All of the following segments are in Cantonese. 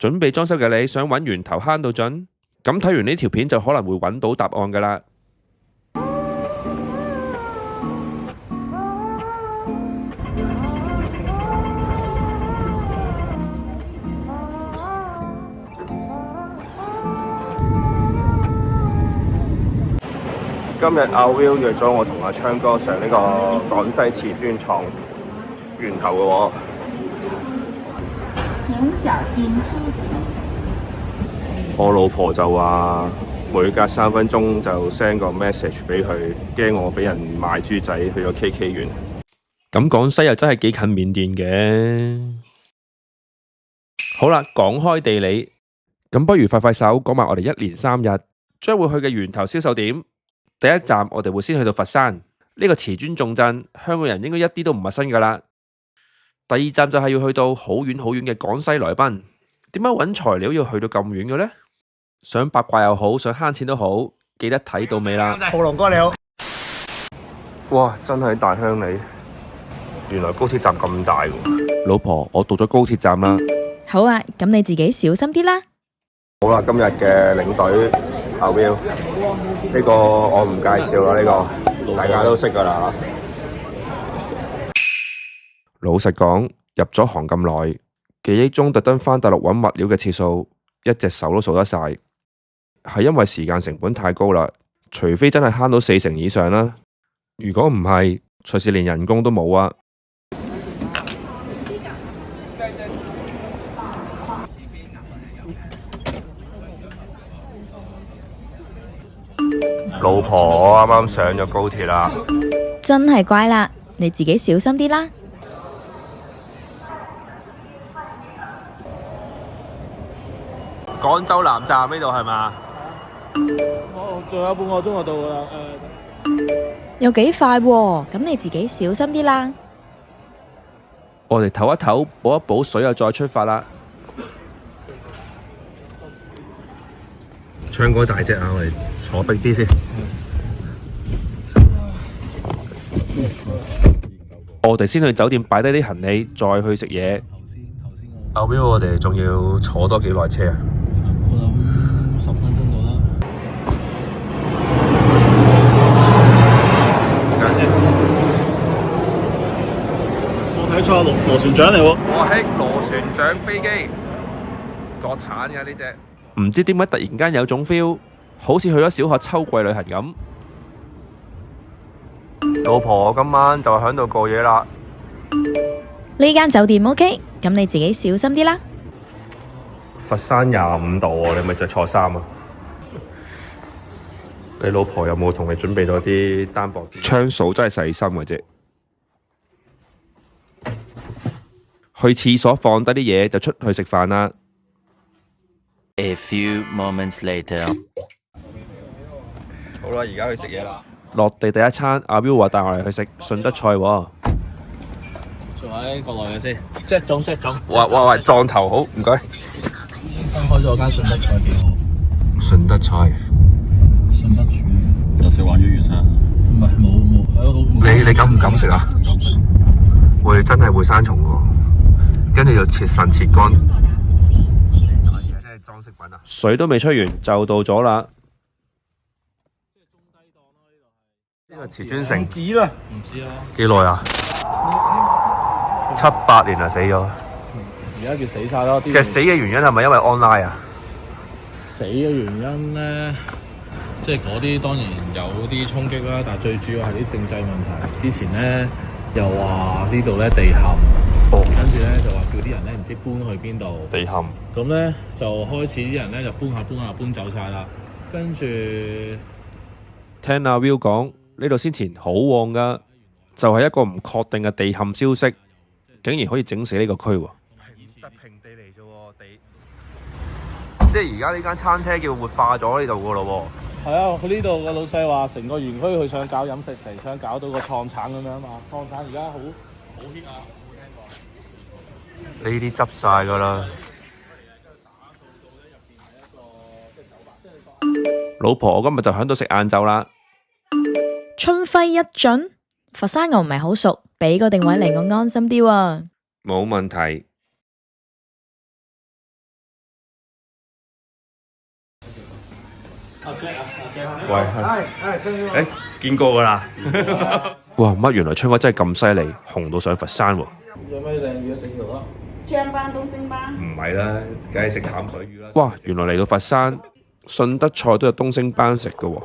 準備裝修嘅你想揾源頭慳到盡？咁睇完呢條片就可能會揾到答案㗎啦。今日阿 Will 約咗我同阿昌哥上呢個廣西瓷磚廠源頭嘅喎。請小心出我老婆就話每隔3分鐘就 send 個 message 俾佢，驚我俾人賣豬仔去咗 KK 園。咁廣西又真係幾近緬甸嘅。好啦，講開地理，咁不如快手講埋我哋1連3日將會去嘅源頭銷售點。第一站我哋會先去到佛山呢個瓷磚重鎮，香港人應該一啲都唔陌生噶啦。第二站就係要去到好遠好遠嘅廣西來賓。點解揾材料要去到咁遠嘅呢？想八卦又好，想慳錢都好，記得睇到尾啦。浩龍哥你好。哇，真係大鄉里，原來高鐵站咁大喎。老婆，我到咗高鐵站啦。好啊，咁你自己小心啲啦。好啦，今日嘅領隊阿 Will，呢個我唔介紹啦，呢個大家都識噶啦。老實講，入咗行咁耐，記憶中特登返大陸揾物料嘅次數，一隻手都數得晒。係因為時間成本太高啦，除非真係慳到4成以上啦。如果唔係，隨時連人工都冇啊。老婆，我啱啱上咗高鐵啦。真係乖啦，你自己小心啲啦。廣州南站呢度係嘛？仲有半個鐘就到啦。有幾快喎？咁你自己小心啲啦。我哋唞一唞，補一補水又再出發啦。昌哥大隻啊，我哋坐逼啲先。我哋先去酒店擺低啲行李，再去食嘢。後邊我哋仲要坐多幾耐車啊？我諗10分鐘到啦。我睇錯螺旋槳嚟喎。我係螺旋槳飛機，國產嘅呢隻。唔知點解突然間有種 feel， 好似去咗小學秋季旅行咁。老婆，我今晚就喺度過夜啦。呢間酒店 OK，咁你自己小心啲啦。佛山25度喎，你咪着錯衫啊？你老婆有冇同你準備咗啲單薄啲？昌嫂真係細心嘅啫。去廁所放低啲嘢就出去食飯啦。A few moments later， 好啦，而家去食嘢啦。落地第一餐，阿 Will 話帶我哋去食順德菜喎。仲喺國內嘅先，即種。喂，撞頭好，唔該。新開咗間順德菜幾好。順德菜，順德廚有食鯇魚魚生。唔係冇。你敢唔敢食啊？唔敢食。會真係會生蟲喎，跟住又切腎切肝。裝飾品啊！水都未吹完就到咗啦。呢個瓷磚城唔知啦。幾耐啊？7、8年啦，死咗。而家叫死晒咯。其實死嘅原因係咪因為 online 啊？死嘅原因咧，即係嗰啲當然有啲衝擊啦，但係最主要係啲政制問題。之前咧又話呢度咧地陷。跟住咧就話叫啲人咧唔知搬去邊度，地陷。咁咧就開始啲人咧就搬走晒啦。跟住聽阿 Will 講，呢度先前好旺噶，就係一個唔確定嘅地陷消息，竟然可以整死呢個區喎。平地嚟啫喎，地。即係而家呢間餐廳叫活化咗呢度噶咯喎。係啊，佢呢度個老細話成個園區佢想搞飲食城，想搞到個創產咁樣嘛。創產而家好 hit 啊！呢啲執晒噶啦。老婆，我今日就喺度食晏晝啦。春暉一盡，佛山我唔係好熟，俾個定位嚟我安心啲喎。冇問題。喂，見過㗎啦。哇！乜原來昌哥真係咁犀利，紅到上佛山喎！有咩靚魚整條咯？昌斑、東星斑。唔係啦，梗係食淡水魚啦。哇！原來嚟到佛山順德菜都有東星斑食嘅喎。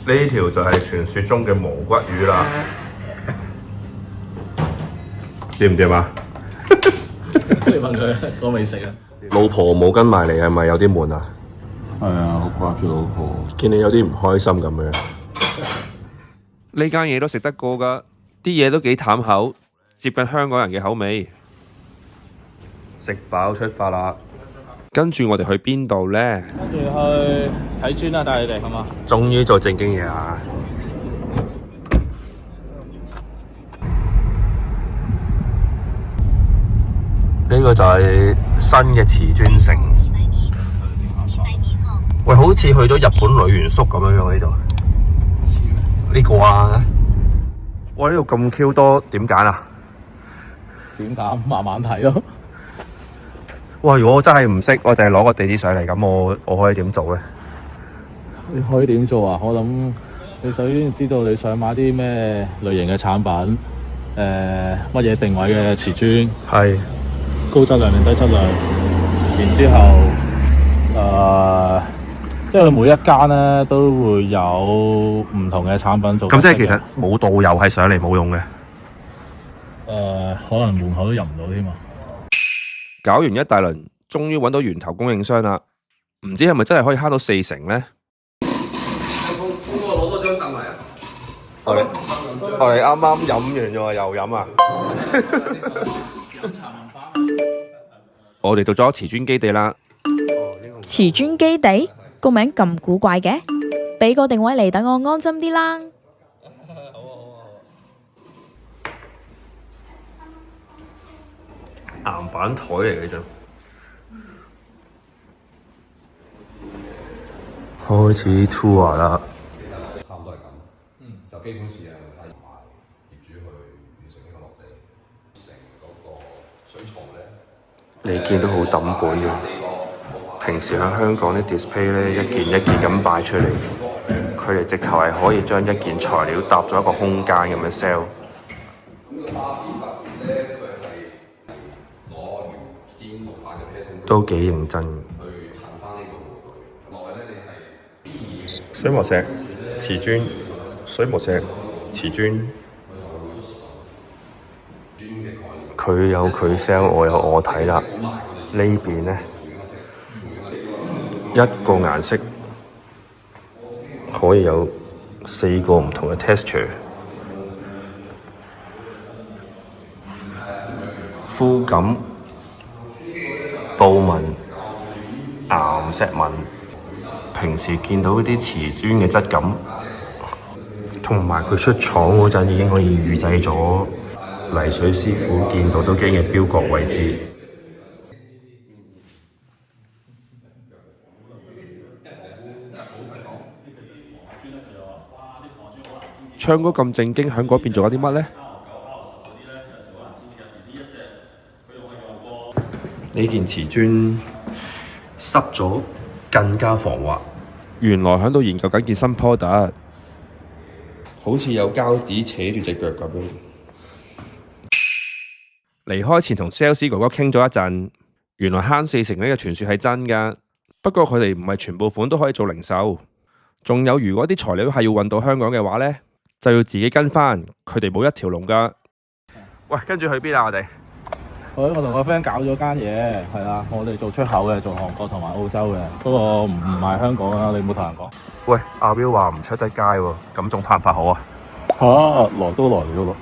呢條就係傳說中嘅無骨魚啦，掂唔掂啊？你問佢我未食啊？老婆冇跟埋嚟係咪有啲悶啊？係啊，好掛住老婆。見你有啲唔開心咁樣。呢間嘢都食得過㗎，啲嘢都幾淡口，接近香港人嘅口味。食飽出發啦！跟住我哋去邊度呢？跟住去睇磚啦，帶你哋好嘛？終於做正經嘢啦！呢個就係新嘅瓷磚城。喂，好似去咗日本旅元宿咁樣樣呢度。呢個啊！哇！呢度咁 Q 多，點揀啊？點揀？慢慢睇咯。哇！如果我真係唔識，我就係攞個地址上嚟，咁我可以點做咧？你可以點做啊？我諗你首先知道你想買啲咩類型嘅產品，乜嘢定位嘅瓷磚，係高質量定低質量，然之後即係每一間咧都會有唔同嘅產品做。咁即係其實冇導遊係上嚟冇用嘅。可能門口都入唔到添啊！搞完一大輪，終於揾到源頭供應商啦。唔知係咪真係可以慳到40%呢？攞多張凳嚟啊！我哋啱啱飲完咗，又飲啊！我哋到咗瓷磚基地啦。瓷磚基地個名咁古怪嘅，俾個定位嚟等我安心啲啦。岩板台嚟嘅啫。開始 tour 啦。差唔多係咁，就基本上係業主去完成呢個落地，成嗰個水槽咧。你見到好抌本嘅，平時喺香港啲 display 咧一件一件咁擺出嚟，佢哋直頭係可以將一件材料搭咗一個空間咁樣 sell。都幾認真。水磨石、瓷磚、水磨石、瓷磚。佢有佢 sell， 我有我睇啦。呢邊呢，一個顏色可以有4個唔同嘅 texture。膚感、布紋、岩石紋，平時見到嗰啲瓷磚嘅質感，同埋佢出廠嗰陣已經可以預製咗泥水師傅見到都驚嘅標角位置。昌哥咁正經，喺嗰邊做緊啲乜呢？呢件瓷磚濕咗更加防滑，原來喺度研究緊件新 product，好似有膠紙扯住隻腳咁樣。離開前同 sales 哥哥傾咗一陣，原來慳40%呢個傳說係真㗎。不過佢哋唔係全部款都可以做零售，仲有如果啲材料係要運到香港嘅話呢，就要自己跟返，佢哋冇一條龍㗎。喂，跟住去邊啊？我哋？我同個 friend 搞咗間嘢，係啦，我哋做出口嘅，做韓國同埋澳洲嘅，不過唔係香港啊，你冇同人講。喂，阿 Will 話唔出得街喎，咁仲拍唔拍好啊？來都來咗咯。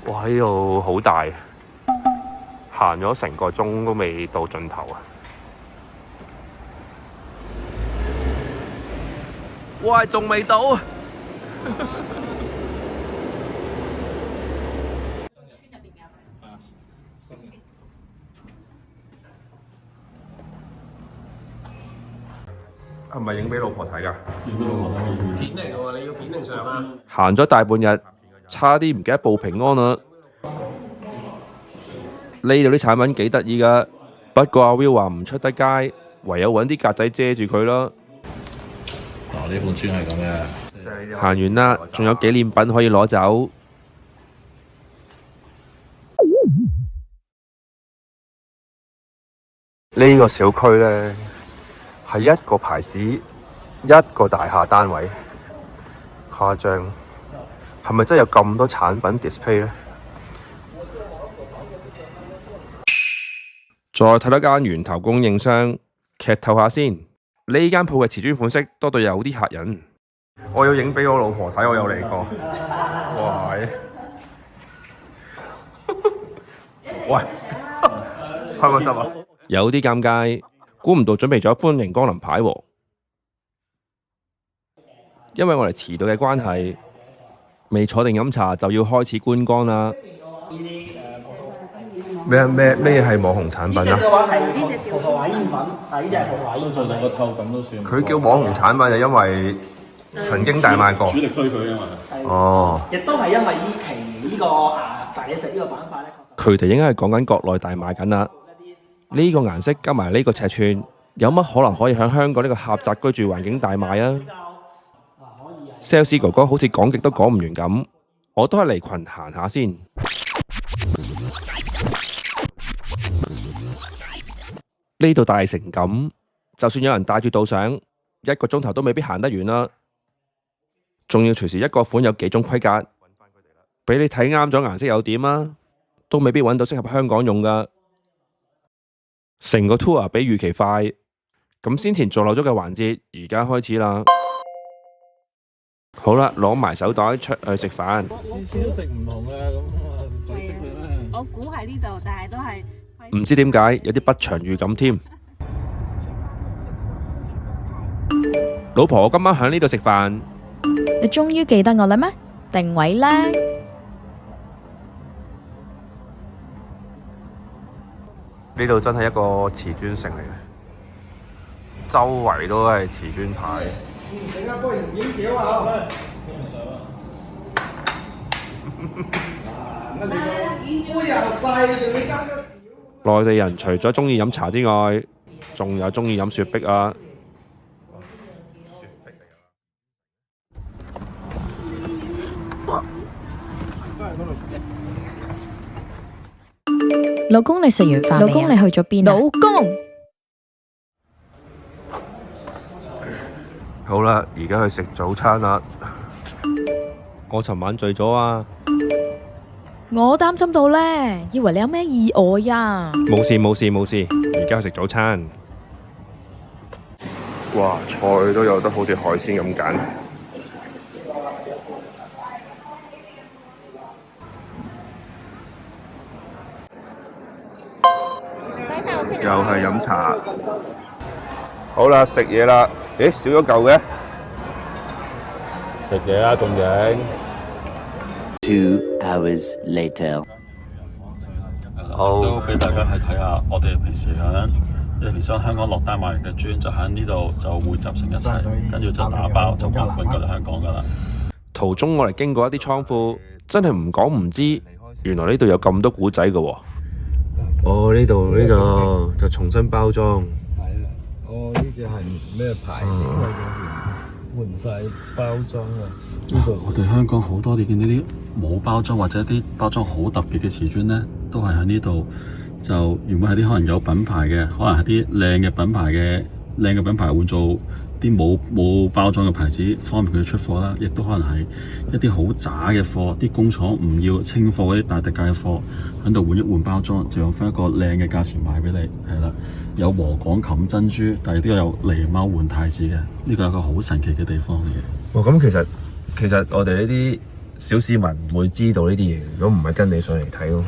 哇！呢度好大，行咗成個鐘都未到盡頭啊！喂，仲未到。係咪影俾老婆睇㗎？片嚟嘅喎，你要片定相啊？行咗大半日，差啲唔記得報平安啦。呢度啲產品幾得意㗎，不過阿 Will 話唔出得街，唯有揾啲格仔遮住佢啦。嗱，呢款磚係咁嘅。行完啦，仲有紀念品可以攞走。呢個小區呢，係一個牌子一個大廈單位，誇張。係咪真係有咁多產品 display 呢？再睇多間源頭供應商，劇透下先。呢間鋪嘅瓷磚款式多到有啲嚇人。我要影俾我老婆睇，我有嚟過。哇！喂，開個心啊！有啲尷尬，估唔到準備咗歡迎光臨牌喎。因為我哋遲到嘅關係，未坐定飲茶就要開始觀光啦。咩係網紅產品啊？嘅話係呢隻葡萄牙煙粉，呢隻係葡萄牙煙粉。做到個透感都算。佢叫網紅產品就因為曾經大賣過。主力推佢啊嘛。哦。亦都係因為呢期呢個大嘢食呢個板塊咧，佢哋應該係講緊國內大賣緊啦。呢個顏色加埋呢個尺寸，有乜可能可以喺香港呢個狹窄居住環境大賣啊？Sales 哥哥好似講極都講唔完咁，我都係離群行下先。呢度大成咁，就算有人帶住導賞，1個鐘頭都未必行得完啦。仲要隨時一個款有幾種規格，俾你睇啱咗顏色又點啊？都未必揾到適合香港用噶。成個 tour 比預期快，咁先前做漏咗嘅環節，而家開始啦。好啦，攞埋手袋出去食飯。次次都食唔同嘅，咁啊唔抵食嘅咩？我估喺呢度，但係都係唔知點解有啲不祥預感添。老婆，我今晚喺呢度食飯。你終於記得我啦咩？定位呢？呢度真係一個瓷磚城嚟嘅，周圍都係瓷磚牌。內地人除咗鍾意飲茶之外，仲有鍾意飲雪碧啊！老公，你食完飯未啊？老公，你去咗邊啊？老公，好啦，而家去食早餐啦。我尋晚醉咗啊！我擔心到呢，以為你有咩意外呀？冇事冇事冇事，而家去食早餐。哇，菜都有得好似海鮮咁揀。又係飲茶。好啦，食嘢啦。咦，少咗嚿嘅。食嘢啊，仲影。 2 hours later。都俾大家去睇下，我哋平時喺香港落單買完嘅磚，就喺呢度就匯集成一齊，跟住就打包就運過嚟香港噶啦。途中我哋經過一啲倉庫，真係唔講唔知，原來呢度有咁多古仔嘅喎。哦，呢度就重新包裝。係啦，哦，呢隻係咩牌子？換晒包裝啊！我哋香港好多你見到啲冇包裝或者啲包裝好特別嘅瓷磚咧，都係喺呢度。就原本係啲可能有品牌嘅，可能係啲靚嘅品牌換做啲冇包裝嘅牌子，方便佢出貨啦。亦都可能係一啲好渣嘅貨，啲工廠唔要清貨嗰啲大特價嘅貨，喺度換一換包裝，就用翻一個靚嘅價錢賣俾你。係啦，有禾稈冚珍珠，但係都有狸貓換太子嘅，呢個係一個好神奇嘅地方嚟嘅。哇！咁其實我哋呢啲小市民唔會知道呢啲嘢，如果唔係跟你上嚟睇咯。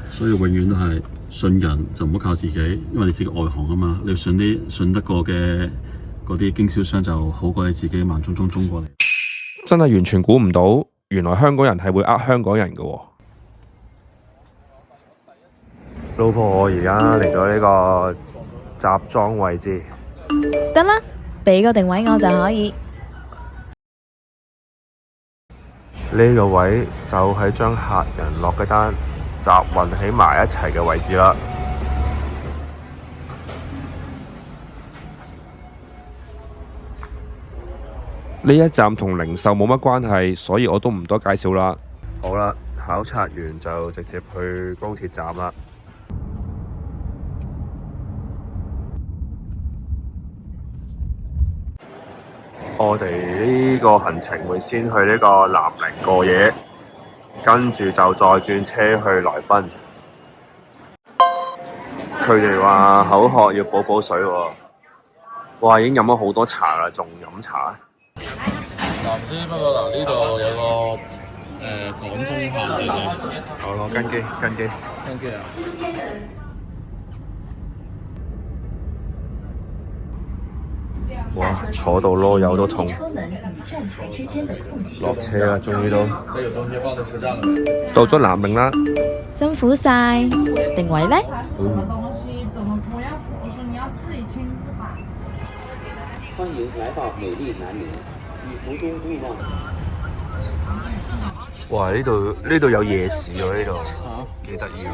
所以永遠都係信人就唔好靠自己，因為你自己外行啊嘛。你要信啲信得過嘅嗰啲經銷商就好過你自己慢中中過嚟。真係完全估唔到，原來香港人係會呃香港人嘅喎。老婆，我而家嚟咗呢個集裝位置。得啦，俾個定位我就可以。呢個位就係將客人落嘅單集運起埋一齊嘅位置啦。呢一站同零售冇乜關係，所以我都唔多介紹啦。好啦，考察完就直接去高鐵站啦。我哋呢個行程會先去呢個南寧過夜，跟住就再轉車去來賓。佢哋話口渴要補補水喎。哇！已經飲咗好多茶啦，仲飲茶？嗱，唔知不過嗱，呢度有個廣東客嚟嘅，我攞根基，根基。跟住啊，哇！坐到囉柚都痛。落車啦，終於都。呢個東西幫你車站了。到咗南寧啦，辛苦晒，定位呢？欢迎来到美丽南宁，与途中勿忘。哇！呢度有夜市喎，呢度幾得意喎。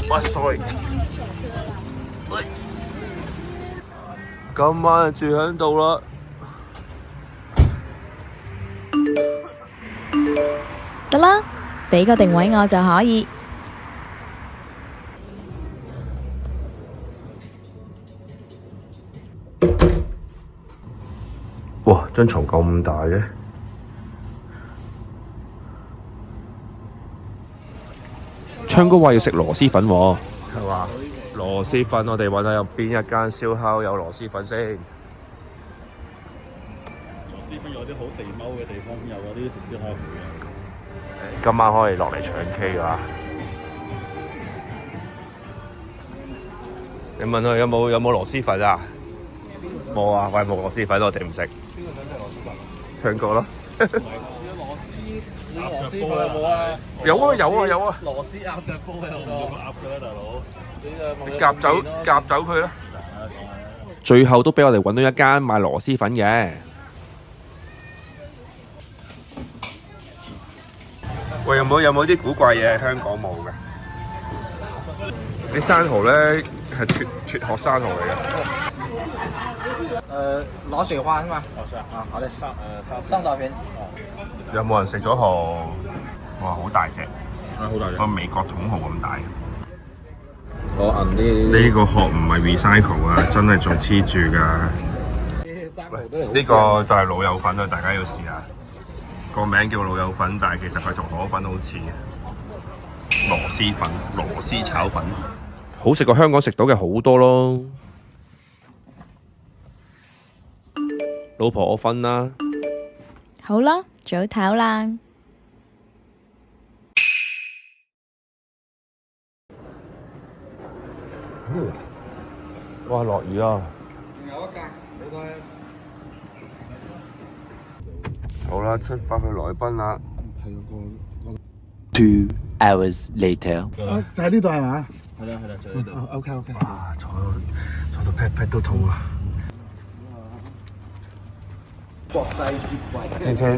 哇！sorry，喂，今晚就住喺度啦。得啦，俾個定位我就可以。哇！張床咁大嘅。昌哥話要食螺絲粉喎。係嘛？螺絲粉，我哋揾下有邊一間燒烤有螺絲粉先。螺絲粉有啲好地踎嘅地方先有嗰啲食燒烤鋪嘅。今晚可以落嚟唱 K 㗎。你問佢有冇螺絲粉啊？冇啊！喂，冇螺絲粉，我哋唔食。唱歌咯。螺絲粉有冇啊？有啊有啊有啊！螺絲鴨腳煲有冇鴨嘅咧，大佬？你夾走佢啦。最後都俾我哋揾到一間賣螺絲粉嘅。喂，有冇啲古怪嘢係香港冇嘅？啲生蠔咧係脫殼生蠔嚟嘅。攞水花是嗎？啊，好的，上刀片。有冇人食咗蠔？哇，好大隻，好大隻，個美國桶蠔咁大。攞銀啲。呢個殼唔係 recycle 啊，真係仲黐住㗎。呢個就係老友粉啊，大家要試下。個名叫老友粉，但係其實佢同螺粉好似嘅。螺絲粉、螺絲炒粉，好食過香港食到嘅好多咯。老婆，我瞓啦。好啦，早唞啦。哇！落雨啊！好啦，出發去來賓啦。 2 hours later。就喺呢度係嘛？係啦，就喺呢度。OK。哇！坐到 pat pat 都痛啊！國際接軌。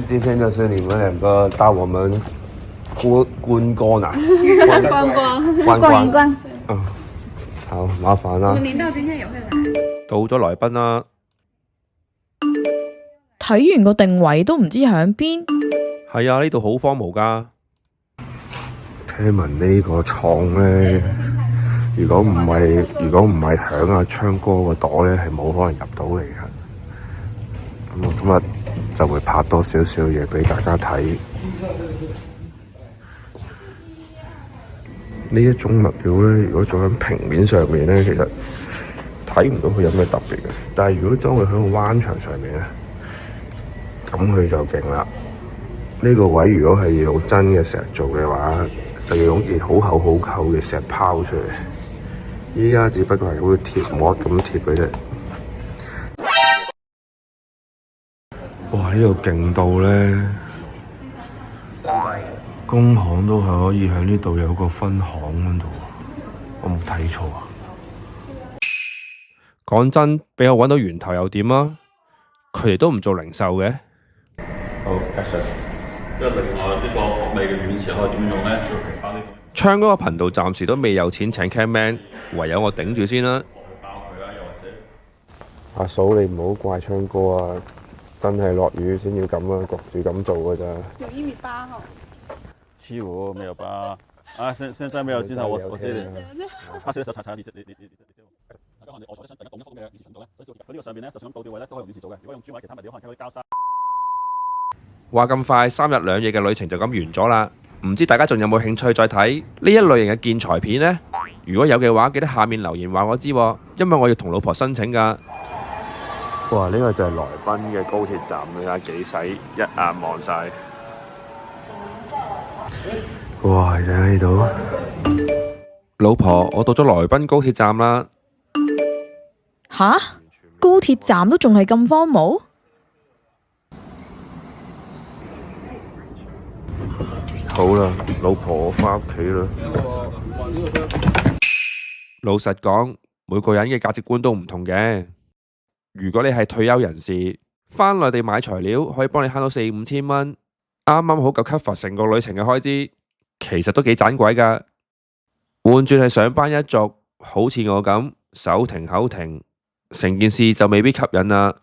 今天就是你們兩個帶我們觀光啊！觀光。嗯，好麻煩啦。領導今天也會來。到咗來賓啦，睇完個定位都唔知響邊。係啊，呢度好荒蕪㗎。聽聞呢個廠咧，如果唔係響阿昌哥個朵咧，係冇可能入到嚟嘅。咁我今日就會拍多少少嘢俾大家睇。呢一種物料咧，如果做喺平面上面咧，其實睇唔到佢有咩特別嘅。但係如果當佢喺個彎牆上面咧，咁佢就勁啦。呢個位如果係用真嘅石做嘅話，就要用件好厚嘅石拋出嚟。依家只不過係好似貼膜咁貼嘅啫。哇！呢度勁到咧，工行都係可以喺呢度有個分行嗰度，我冇睇錯啊！講真，俾我揾到源頭又點啊？佢哋都唔做零售嘅。好 action。即係另外呢個福利嘅軟詞可以點用咧？最平翻呢個。昌嗰個頻道暫時都未有錢請 camman，唯有我頂住先啦。阿嫂，你唔好怪昌哥啊，真係落雨先要咁啊，焗住咁做㗎咋。有1.8米哈。欺我沒有吧？啊，現在沒有鏡頭，我知你。拍攝嘅時候查你。剛好我坐喺上第一棟一幅嘅電視頻道咧，佢呢個上邊咧，就算咁倒吊位咧，都可以用電視做嘅。如果用磚或者其他物料，可能佢會交沙。話咁快3日2夜嘅旅程就咁完咗啦，唔知大家仲有冇興趣再睇呢一類型嘅建材片呢？如果有嘅話，記得下面留言話我知喎，因為我要同老婆申請㗎。哇！呢個就係來賓嘅高鐵站，你睇下幾細，一眼望晒。哇！你睇呢度，老婆，我到咗來賓高鐵站啦。吓？高鐵站都仲係咁荒蕪？好啦，老婆，我返屋企啦。老實講，每個人嘅價值觀都唔同嘅。如果你係退休人士，返內地買材料可以幫你慳到4-5千蚊，啱啱好夠 cover 成個旅程嘅開支，其實都幾盞鬼㗎。換轉係上班一族，好似我咁手停口停，成件事就未必吸引啦。